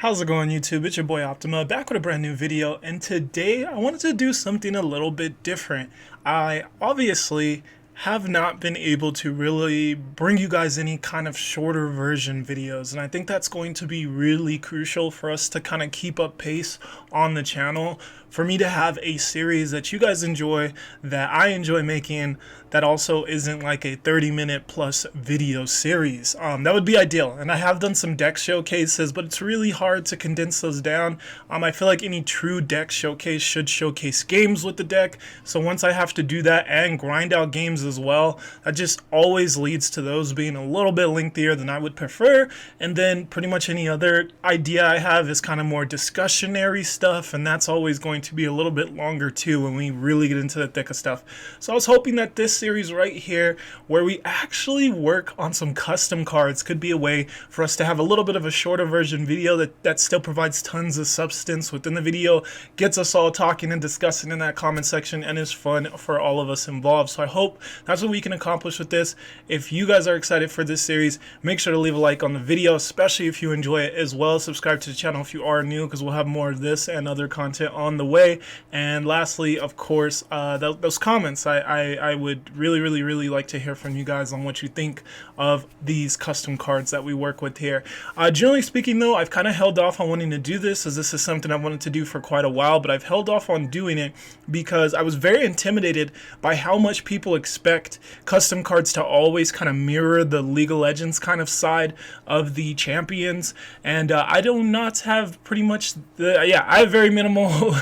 How's it going, YouTube? It's your boy Optima, back with a brand new video, and today I wanted to do something a little bit different. I obviously have not been able to really bring you guys any kind of shorter version videos, and I think that's going to be really crucial for us to kind of keep up pace on the channel, for me to have a series that you guys enjoy, that I enjoy making, that also isn't like a 30-minute plus video series. That would be ideal, and I have done some deck showcases, but it's really hard to condense those down. I feel like any true deck showcase should showcase games with the deck, so once I have to do that and grind out games as well, that just always leads to those being a little bit lengthier than I would prefer. And then pretty much any other idea I have is kind of more discussionary stuff, and that's always going to be a little bit longer too when we really get into the thick of stuff. So I was hoping that this series right here, where we actually work on some custom cards, could be a way for us to have a little bit of a shorter version video that still provides tons of substance within the video, gets us all talking and discussing in that comment section, and is fun for all of us involved. So I hope that's what we can accomplish with this. If you guys are excited for this series, make sure to leave a like on the video, especially if you enjoy it as well. Subscribe to the channel if you are new, because we'll have more of this and other content on the way. And lastly, of course, those comments. I would really like to hear from you guys on what you think of these custom cards that we work with here. Generally speaking though, I've kind of held off on wanting to do this, as this is something I wanted to do for quite a while, but I've held off on doing it because I was very intimidated by how much people expect custom cards to always kind of mirror the League of Legends kind of side of the champions, and I do not have pretty much I have very minimal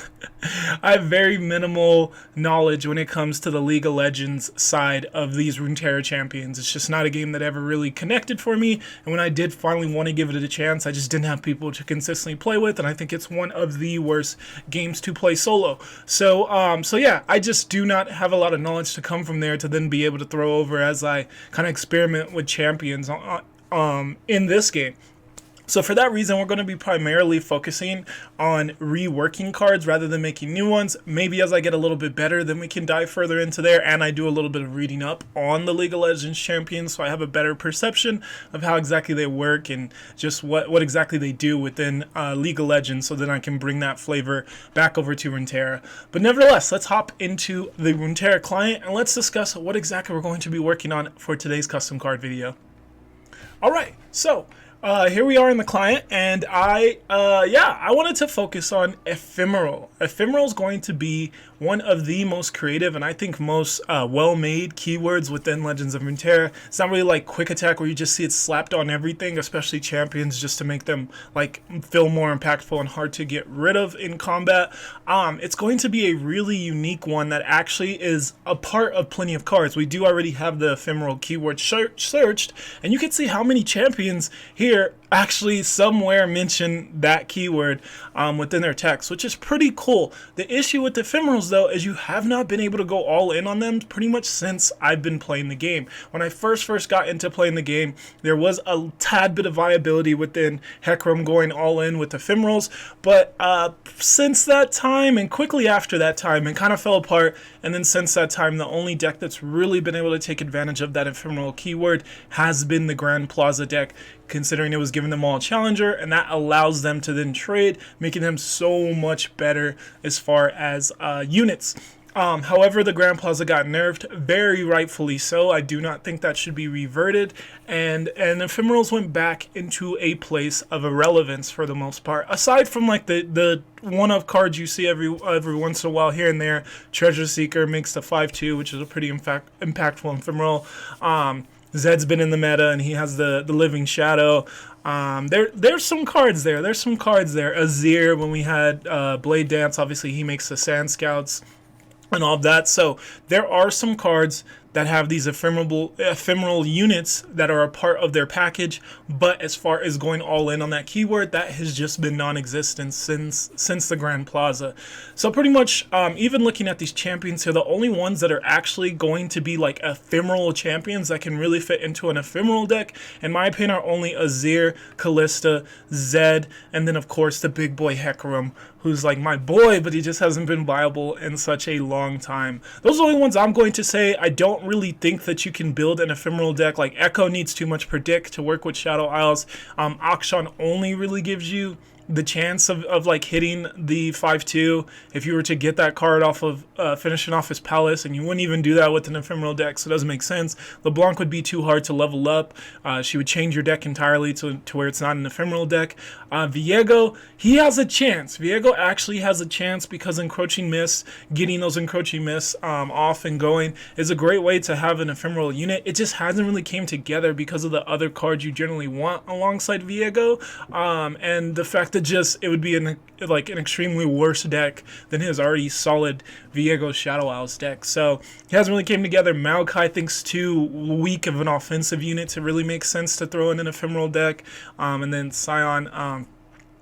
I have very minimal knowledge when it comes to the League of Legends side of these Runeterra champions. It's just not a game that ever really connected for me, and when I did finally want to give it a chance, I just didn't have people to consistently play with, and I think it's one of the worst games to play solo. So yeah, I just do not have a lot of knowledge to come from there to then be able to throw over as I kind of experiment with champions in this game. So for that reason, we're going to be primarily focusing on reworking cards rather than making new ones. Maybe as I get a little bit better, then we can dive further into there, and I do a little bit of reading up on the League of Legends champions, so I have a better perception of how exactly they work and just what exactly they do within League of Legends, so then I can bring that flavor back over to Runeterra. But nevertheless, let's hop into the Runeterra client and let's discuss what exactly we're going to be working on for today's custom card video. Alright, so here we are in the client, and I wanted to focus on Ephemeral. Ephemeral is going to be one of the most creative and I think most well-made keywords within Legends of Runeterra. It's not really like quick attack where you just see it slapped on everything, especially champions, just to make them like feel more impactful and hard to get rid of in combat. It's going to be a really unique one that actually is a part of plenty of cards. We do already have the Ephemeral keyword searched, and you can see how many champions here actually somewhere mention that keyword within their text, which is pretty cool. The issue with the Ephemerals though is you have not been able to go all in on them pretty much since I've been playing the game. When I first got into playing the game, there was a tad bit of viability within Hecarim going all in with the Ephemerals, but since that time and quickly after that time, it kind of fell apart. And then since that time, the only deck that's really been able to take advantage of that Ephemeral keyword has been the Grand Plaza deck, considering it was giving them all a challenger, and that allows them to then trade, making them so much better as far as units. However, the Grand Plaza got nerfed, very rightfully so. I do not think that should be reverted, and Ephemerals went back into a place of irrelevance for the most part. Aside from like the one-of cards you see every once in a while here and there, Treasure Seeker makes the 5/2, which is a pretty impactful Ephemeral. Zed's been in the meta, and he has the Living Shadow. There's some cards there. Azir, when we had Blade Dance, obviously he makes the Sand Scouts and all of that. So there are some cards that have these ephemeral units that are a part of their package, but as far as going all in on that keyword, that has just been non-existent since the Grand Plaza. So pretty much, even looking at these champions here, the only ones that are actually going to be like ephemeral champions that can really fit into an ephemeral deck, in my opinion, are only Azir, Kalista, Zed, and then of course the big boy Hecarim, who's like my boy, but he just hasn't been viable in such a long time. Those are the only ones I'm going to say. I don't really think that you can build an ephemeral deck. Like Echo needs too much predict to work with Shadow Isles. Akshan only really gives you the chance of like hitting the 5/2 if you were to get that card off of finishing off his palace, and you wouldn't even do that with an ephemeral deck, so it doesn't make sense. LeBlanc would be too hard to level up. She would change your deck entirely to where it's not an ephemeral deck. Viego, he has a chance. Viego actually has a chance because encroaching mist, getting those encroaching mists off and going is a great way to have an ephemeral unit. It just hasn't really came together because of the other cards you generally want alongside Viego, and the fact that just it would be an extremely worse deck than his already solid Viego Shadow Owls deck. So he hasn't really came together. Maokai I think's too weak of an offensive unit to really make sense to throw in an ephemeral deck, and then Scion.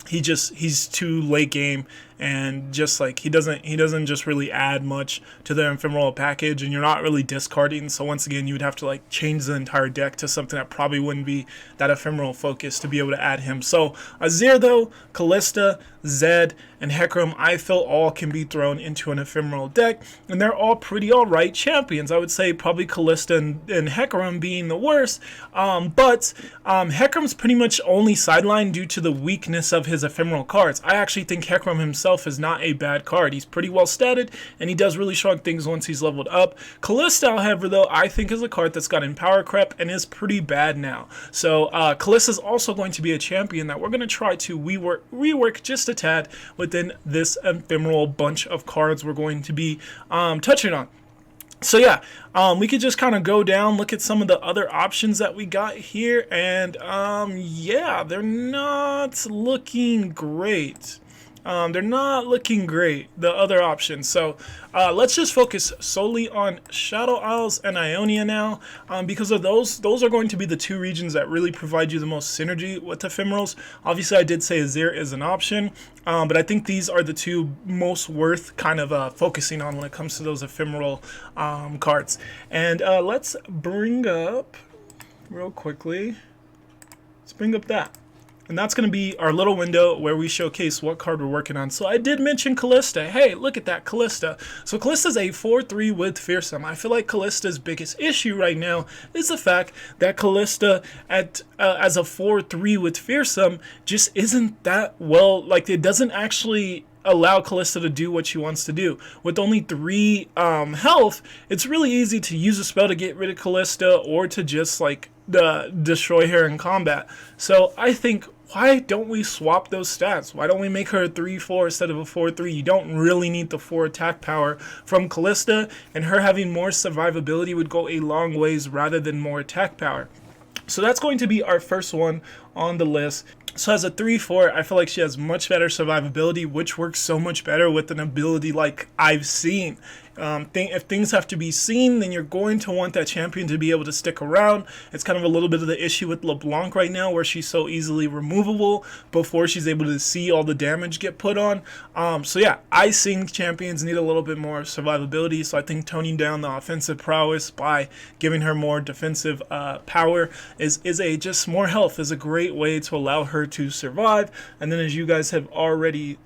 He's too late game, and just like he doesn't just really add much to the ephemeral package, and you're not really discarding. So once again, you would have to like change the entire deck to something that probably wouldn't be that ephemeral focus to be able to add him. So Azir though, Kalista, Zed, and Hecarim, I feel all can be thrown into an ephemeral deck, and they're all pretty alright champions. I would say probably Kalista and Hecarim being the worst, but Hecarim's pretty much only sidelined due to the weakness of his ephemeral cards. I actually think Hecarim himself is not a bad card. He's pretty well statted, and he does really strong things once he's leveled up. Kalista, however, though, I think is a card that's gotten power creep and is pretty bad now. So Kalista is also going to be a champion that we're going to try to rework just a tad within this ephemeral bunch of cards we're going to be touching on. So yeah, we could just kind of go down, look at some of the other options that we got here, and yeah, they're not looking great. They're not looking great, the other options. So let's just focus solely on Shadow Isles and Ionia now, because of those are going to be the two regions that really provide you the most synergy with ephemerals. Obviously, I did say Azir is an option, but I think these are the two most worth kind of focusing on when it comes to those ephemeral cards. And let's bring up, real quickly, let's bring up that. And that's going to be our little window where we showcase what card we're working on. So I did mention Kalista. Hey, look at that, Kalista. So Kalista's a 4/3 with Fearsome. I feel like Kalista's biggest issue right now is the fact that Kalista as a 4/3 with Fearsome just isn't that well, like it doesn't actually allow Kalista to do what she wants to do. With only 3 health, it's really easy to use a spell to get rid of Kalista or to just like destroy her in combat. So I think, why don't we swap those stats? Why don't we make her a 3/4 instead of a 4/3? You don't really need the 4 attack power from Kalista, and her having more survivability would go a long ways rather than more attack power. So that's going to be our first one on the list. So as a 3/4, I feel like she has much better survivability, which works so much better with an ability like I've seen. If things have to be seen, then you're going to want that champion to be able to stick around. It's kind of a little bit of the issue with LeBlanc right now, where she's so easily removable before she's able to see all the damage get put on. So yeah, I think champions need a little bit more survivability, so I think toning down the offensive prowess by giving her more defensive power is just more health is a great way to allow her to survive. And then, as you guys have already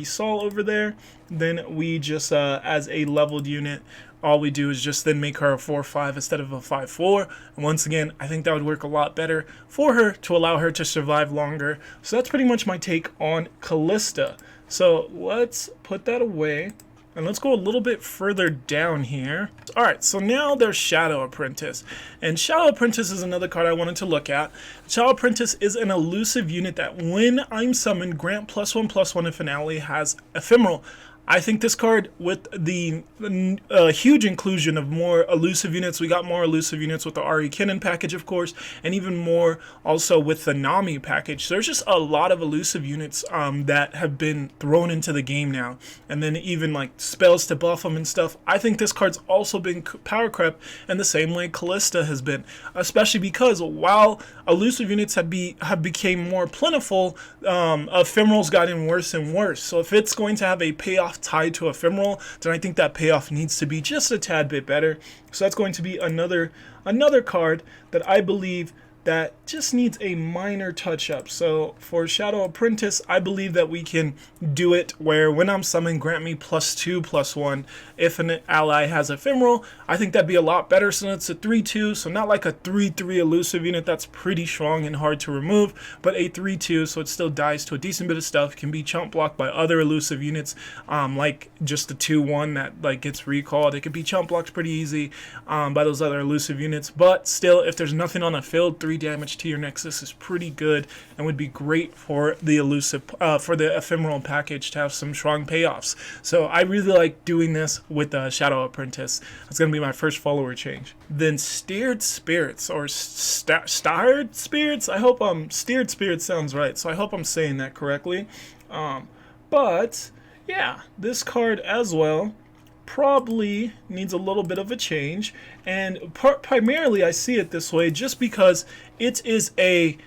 saw over there, then we just as a leveled unit, all we do is just then make her a 4/5 instead of a 5/4. And once again, I think that would work a lot better for her to allow her to survive longer. So that's pretty much my take on Kalista. So let's put that away. And let's go a little bit further down here. Alright, so now there's Shadow Apprentice. And Shadow Apprentice is another card I wanted to look at. Shadow Apprentice is an elusive unit that when I'm summoned, grant +1/+1 in Finale has Ephemeral. I think this card, with the huge inclusion of more elusive units, we got more elusive units with the Ari Kinnan package, of course, and even more also with the Nami package. So there's just a lot of elusive units that have been thrown into the game now, and then even like spells to buff them and stuff. I think this card's also been power crept in the same way Kalista has been, especially because while elusive units have became more plentiful, ephemerals gotten worse and worse. So if it's going to have a payoff tied to Ephemeral, then I think that payoff needs to be just a tad bit better. So that's going to be another card that I believe that just needs a minor touch up. So for Shadow Apprentice, I believe that we can do it where when I'm summoned, grant me +2/+1 if an ally has Ephemeral. I think that'd be a lot better since it's a 3/2, so not like a 3/3 elusive unit that's pretty strong and hard to remove, but a 3/2, so it still dies to a decent bit of stuff, can be chump blocked by other elusive units, like just the 2/1 that like gets recalled. It could be chump blocked pretty easy by those other elusive units, but still, if there's nothing on the field, 3 damage to your Nexus is pretty good and would be great for the elusive, for the Ephemeral package to have some strong payoffs. So I really like doing this with Shadow Apprentice. It's going to be my first follower change. Then Steered Spirits, or Starred Spirits? I hope Steered Spirits sounds right, so I hope I'm saying that correctly. But yeah, this card as well probably needs a little bit of a change, and primarily I see it this way just because it is a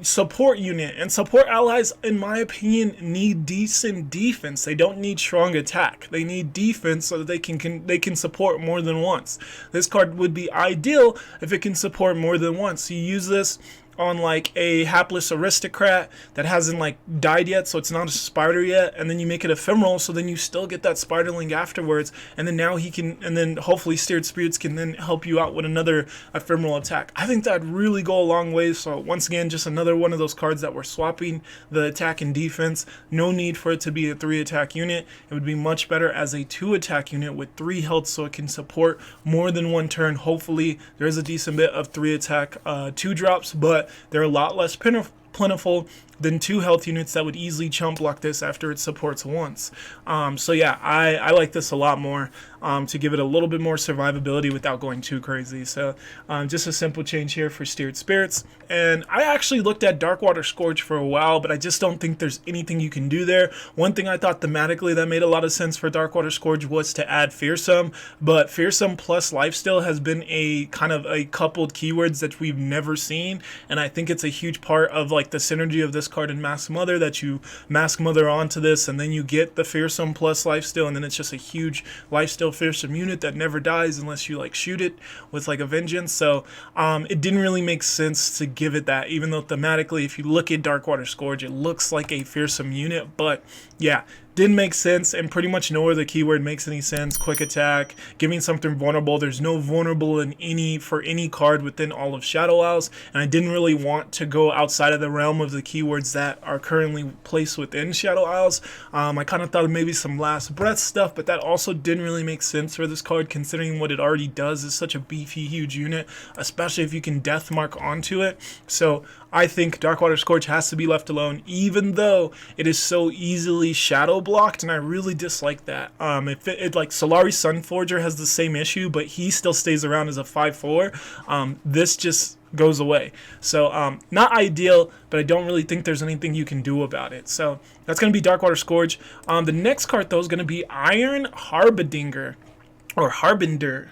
support unit, and support allies, in my opinion, need decent defense. They don't need strong attack. They need defense so that they can support more than once. This card would be ideal if it can support more than once. You use this on like a hapless aristocrat that hasn't like died yet, so it's not a spider yet, and then you make it ephemeral, so then you still get that spiderling afterwards, and then now he can, and then hopefully Steered Spirits can then help you out with another ephemeral attack. I think that'd really go a long way. So once again, just another one of those cards that we're swapping the attack and defense. No need for it to be a 3 attack unit. It would be much better as a 2 attack unit with 3 health, so it can support more than one turn. Hopefully there is a decent bit of 3 attack 2 drops, but they're a lot less plentiful than 2 health units that would easily chump block this after it supports once. So yeah, I like this a lot more to give it a little bit more survivability without going too crazy. So just a simple change here for Steered Spirits. And I actually looked at Darkwater Scourge for a while, but I just don't think there's anything you can do there. One thing I thought thematically that made a lot of sense for Darkwater Scourge was to add Fearsome, but Fearsome plus Lifesteal has been a kind of a coupled keywords that we've never seen, and I think it's a huge part of like the synergy of this card in Mask Mother, that you Mask Mother onto this and then you get the Fearsome plus Lifesteal, and then it's just a huge Lifesteal Fearsome unit that never dies unless you like shoot it with like a vengeance. So it didn't really make sense to give it that, even though thematically if you look at Darkwater Scourge it looks like a Fearsome unit. But yeah, didn't make sense, and pretty much no other keyword makes any sense. Quick attack, giving something vulnerable. There's no vulnerable in for any card within all of Shadow Isles, and I didn't really want to go outside of the realm of the keywords that are currently placed within Shadow Isles. I kind of thought of maybe some Last Breath stuff, but that also didn't really make sense for this card considering what it already does is such a beefy, huge unit, especially if you can Death Mark onto it. So I think Darkwater Scourge has to be left alone, even though it is so easily shadow blocked, and I really dislike that. It like Solari Sunforger has the same issue, but he still stays around as a 5/4. This just goes away. So not ideal, but I don't really think there's anything you can do about it. So that's going to be Darkwater Scourge. The next card though is going to be Iron Harbinger, or Harbinger.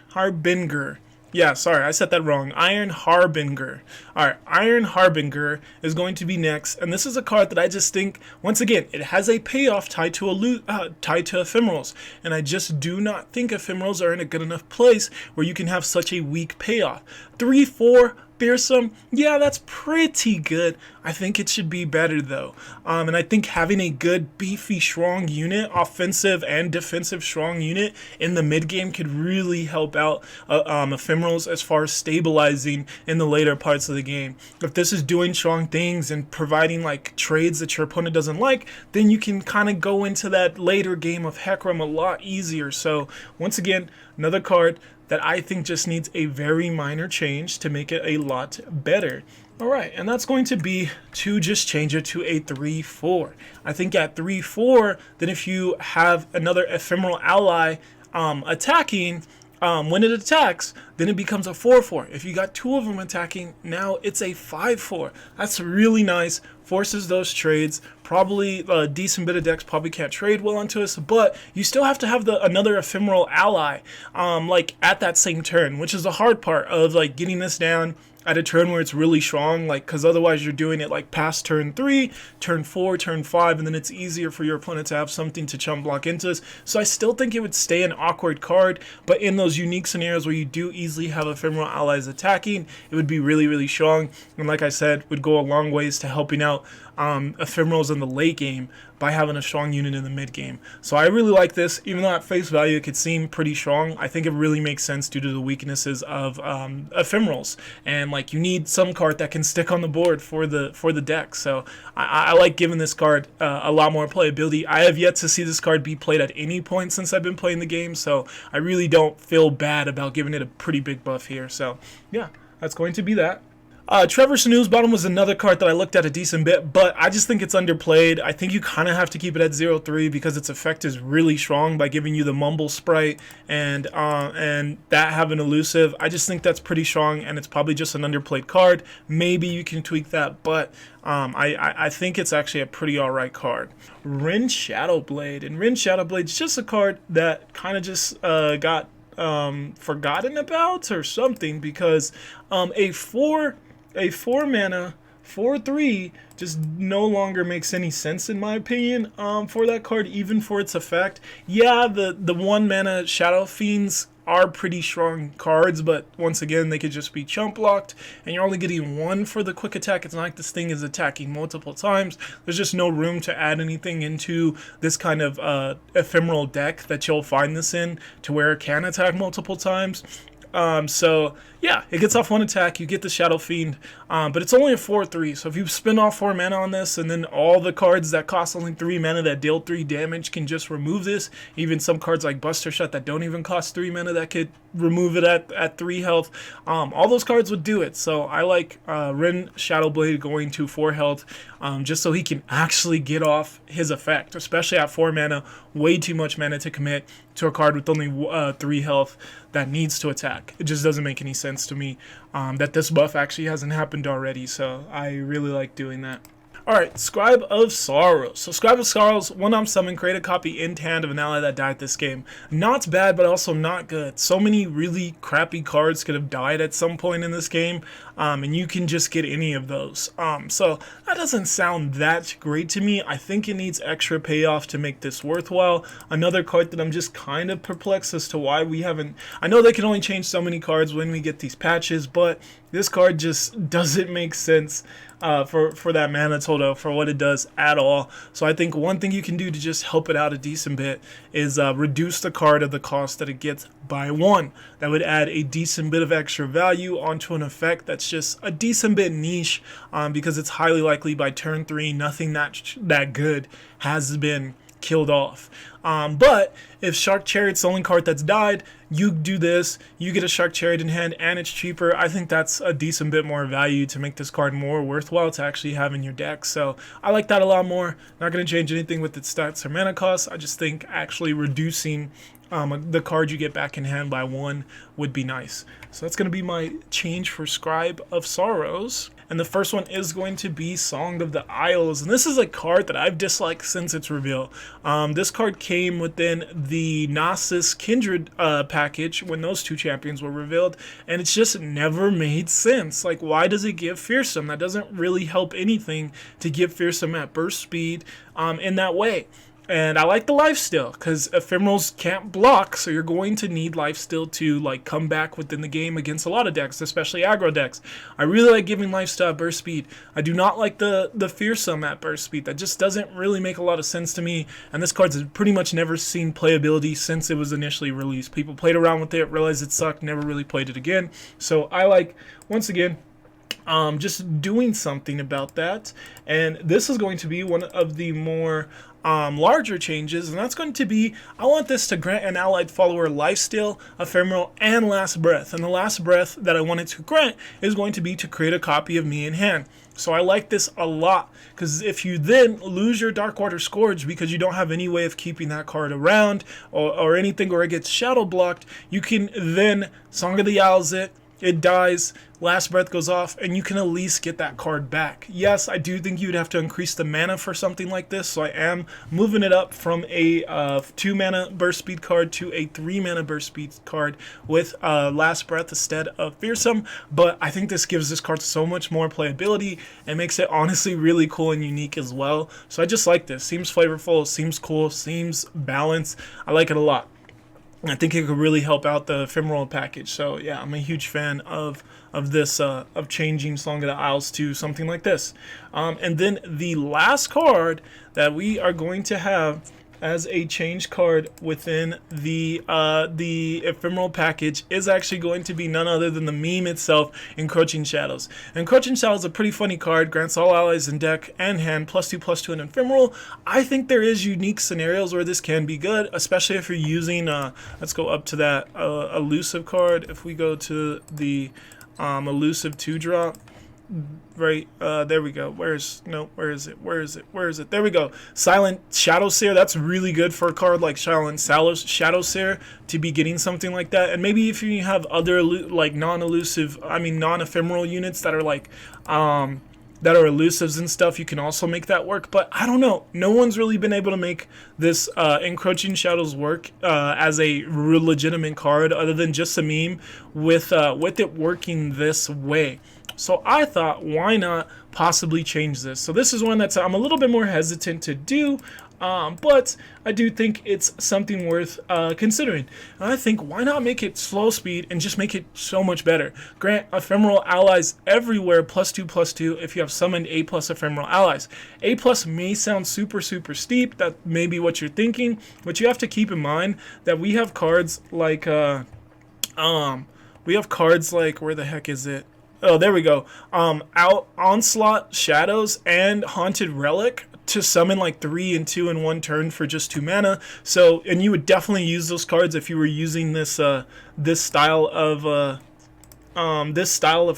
Yeah, sorry, I said that wrong. Iron Harbinger. Alright, Iron Harbinger is going to be next, and this is a card that I just think, once again, it has a payoff tied to Ephemerals, and I just do not think Ephemerals are in a good enough place where you can have such a weak payoff. 3/4 Fearsome, yeah, that's pretty good. I think it should be better though. And I think having a good, beefy, strong unit, offensive and defensive strong unit in the mid game could really help out Ephemerals as far as stabilizing in the later parts of the game. If this is doing strong things and providing like trades that your opponent doesn't like, then you can kind of go into that later game of Hecarim a lot easier. So once again, another card that I think just needs a very minor change to make it a lot better. Alright, and that's going to be to just change it to a 3/4. I think at 3/4, then if you have another ephemeral ally attacking, when it attacks, then it becomes a 4/4. If you got 2 of them attacking, now it's a 5/4. That's really nice. Forces those trades. Probably a decent bit of decks probably can't trade well onto us, but you still have to have another ephemeral ally like at that same turn, which is the hard part of like getting this down at a turn where it's really strong, like, because otherwise you're doing it like past turn 3, turn 4, turn 5, and then it's easier for your opponent to have something to chump block into this. So I still think it would stay an awkward card, but in those unique scenarios where you do easily have ephemeral allies attacking, it would be really, really strong, and like I said, would go a long ways to helping out ephemerals in the late game by having a strong unit in the mid game. So I really like this, even though at face value it could seem pretty strong. I think it really makes sense due to the weaknesses of ephemerals, and like you need some card that can stick on the board for the deck. So I like giving this card a lot more playability. I have yet to see this card be played at any point since I've been playing the game, so I really don't feel bad about giving it a pretty big buff here. So yeah, that's going to be that. Trevor Snooze Bottom was another card that I looked at a decent bit, but I just think it's underplayed. I think you kind of have to keep it at 0-3 because its effect is really strong by giving you the Mumble Sprite and that having elusive. I just think that's pretty strong, and it's probably just an underplayed card. Maybe you can tweak that, but I think it's actually a pretty alright card. Rin Shadowblade, and Rin Shadowblade is just a card that kind of just got forgotten about or something, because a 4 mana 4/3 just no longer makes any sense in my opinion for that card, even for its effect. Yeah, the 1 mana Shadow Fiends are pretty strong cards, but once again they could just be chump blocked, and you're only getting 1 for the quick attack. It's not like this thing is attacking multiple times. There's just no room to add anything into this kind of ephemeral deck that you'll find this in to where it can attack multiple times. So yeah, it gets off 1 attack, you get the Shadow Fiend, but it's only a 4/3, so if you spend off 4 mana on this, and then all the cards that cost only 3 mana that deal 3 damage can just remove this, even some cards like Buster Shot that don't even cost 3 mana that could remove it at 3 health, all those cards would do it. So I like Rin Shadowblade going to 4 health, just so he can actually get off his effect, especially at 4 mana, way too much mana to commit to a card with only 3 health that needs to attack. It just doesn't make any sense to me that this buff actually hasn't happened already, so I really like doing that. Alright, Scribe of Sorrow. So Scribe of Sorrows, 1 summon, create a copy in hand of an ally that died this game. Not bad, but also not good. So many really crappy cards could have died at some point in this game, and you can just get any of those. So that doesn't sound that great to me. I think it needs extra payoff to make this worthwhile. Another card that I'm just kind of perplexed as to why we haven't... I know they can only change so many cards when we get these patches, but this card just doesn't make sense for that mana total, for what it does at all. So I think one thing you can do to just help it out a decent bit is reduce the card of the cost that it gets by 1. That would add a decent bit of extra value onto an effect that's just a decent bit niche, because it's highly likely by turn 3 nothing that good has been killed off. But if Shark Chariot's the only card that's died, you do this, you get a Shark Chariot in hand, and it's cheaper. I think that's a decent bit more value to make this card more worthwhile to actually have in your deck. So I like that a lot more. Not going to change anything with its stats or mana costs. I just think actually reducing the card you get back in hand by 1 would be nice. So that's going to be my change for Scribe of Sorrows. And the first one is going to be Song of the Isles. And this is a card that I've disliked since its reveal. This card came within the Gnosis Kindred package when those 2 champions were revealed. And it's just never made sense. Like, why does it give Fearsome? That doesn't really help anything to give Fearsome at burst speed in that way. And I like the lifesteal because ephemerals can't block, so you're going to need lifesteal to like come back within the game against a lot of decks, especially aggro decks. I really like giving lifesteal at burst speed. I do not like the fearsome at burst speed. That just doesn't really make a lot of sense to me, and this card's pretty much never seen playability since it was initially released. People played around with it, realized it sucked, never really played it again. So I like, once again, just doing something about that. And this is going to be one of the more larger changes, and that's going to be, I want this to grant an allied follower lifesteal, ephemeral, and last breath. And the last breath that I want it to grant is going to be to create a copy of me in hand. So I like this a lot, because if you then lose your Darkwater Scourge because you don't have any way of keeping that card around or anything, or it gets shadow blocked, you can then Song of the Owls it, it dies, last breath goes off, and you can at least get that card back. Yes, I do think you'd have to increase the mana for something like this, so I am moving it up from a 2 mana burst speed card to a 3 mana burst speed card with last breath instead of fearsome. But I think this gives this card so much more playability and makes it honestly really cool and unique as well. So I just like this. Seems flavorful, seems cool, seems balanced. I like it a lot. I think it could really help out the ephemeral package. So yeah, I'm a huge fan of this of changing Song of the Isles to something like this. And then the last card that we are going to have as a change card within the ephemeral package is actually going to be none other than the meme itself, Encroaching Shadows. Encroaching Shadows is a pretty funny card, grants all allies in deck and hand +2/+2 in ephemeral. I think there is unique scenarios where this can be good, especially if you're using, let's go up to that elusive card. If we go to the elusive 2-drop, right, there we go. Where is it? There we go. Silent Shadowseer. That's really good for a card like Silent Shadowseer to be getting something like that. And maybe if you have other like non-ephemeral units that are like that are elusives and stuff, you can also make that work. But I don't know. No one's really been able to make this Encroaching Shadows work as a real legitimate card other than just a meme with it working this way. So I thought, why not possibly change this? So this is one that I'm a little bit more hesitant to do, but I do think it's something worth considering. And I think, why not make it slow speed and just make it so much better? Grant ephemeral allies everywhere +2/+2 if you have summoned A+ ephemeral allies. A+ may sound super steep. That may be what you're thinking, but you have to keep in mind that we have cards like where the heck is it? Oh, there we go. Onslaught Shadows and Haunted Relic to summon like 3 and 2 in one turn for just 2 mana. So, and you would definitely use those cards if you were using this this style of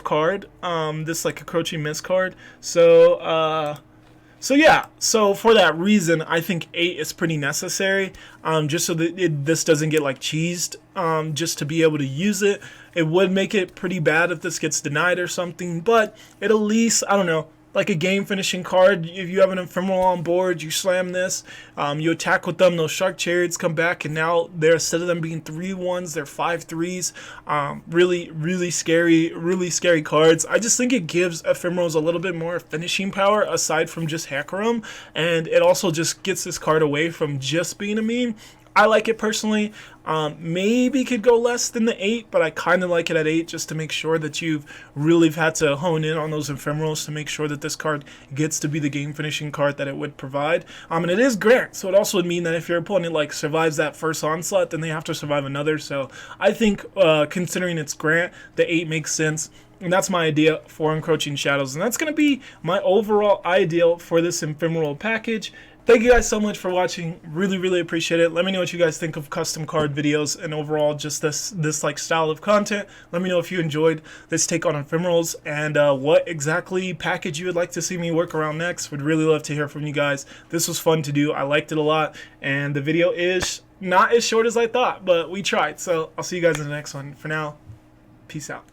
card, this like Encroaching Mist card. So yeah, so for that reason, I think 8 is pretty necessary, just so that this doesn't get like cheesed, just to be able to use it. It would make it pretty bad if this gets denied or something, but it at least, I don't know, like a game finishing card. If you have an ephemeral on board, you slam this, you attack with them, those Shark Chariots come back, and now they're, instead of them being 3/1s, they're 5/3s. Really scary cards. I just think it gives ephemerals a little bit more finishing power aside from just hacker them, and it also just gets this card away from just being a meme. I like it personally. Maybe could go less than the 8, but I kind of like it at 8 just to make sure that you've really had to hone in on those ephemerals to make sure that this card gets to be the game finishing card that it would provide. And it is Grant, so it also would mean that if your opponent like survives that first onslaught, then they have to survive another. So I think considering it's Grant, the 8 makes sense. And that's my idea for Encroaching Shadows. And that's going to be my overall ideal for this ephemeral package. Thank you guys so much for watching. Really appreciate it. Let me know what you guys think of custom card videos and overall just this like style of content. Let me know if you enjoyed this take on ephemerals and what exactly package you would like to see me work around next. Would really love to hear from you guys. This was fun to do. I liked it a lot, and the video is not as short as I thought, but we tried. So I'll see you guys in the next one. For now, peace out.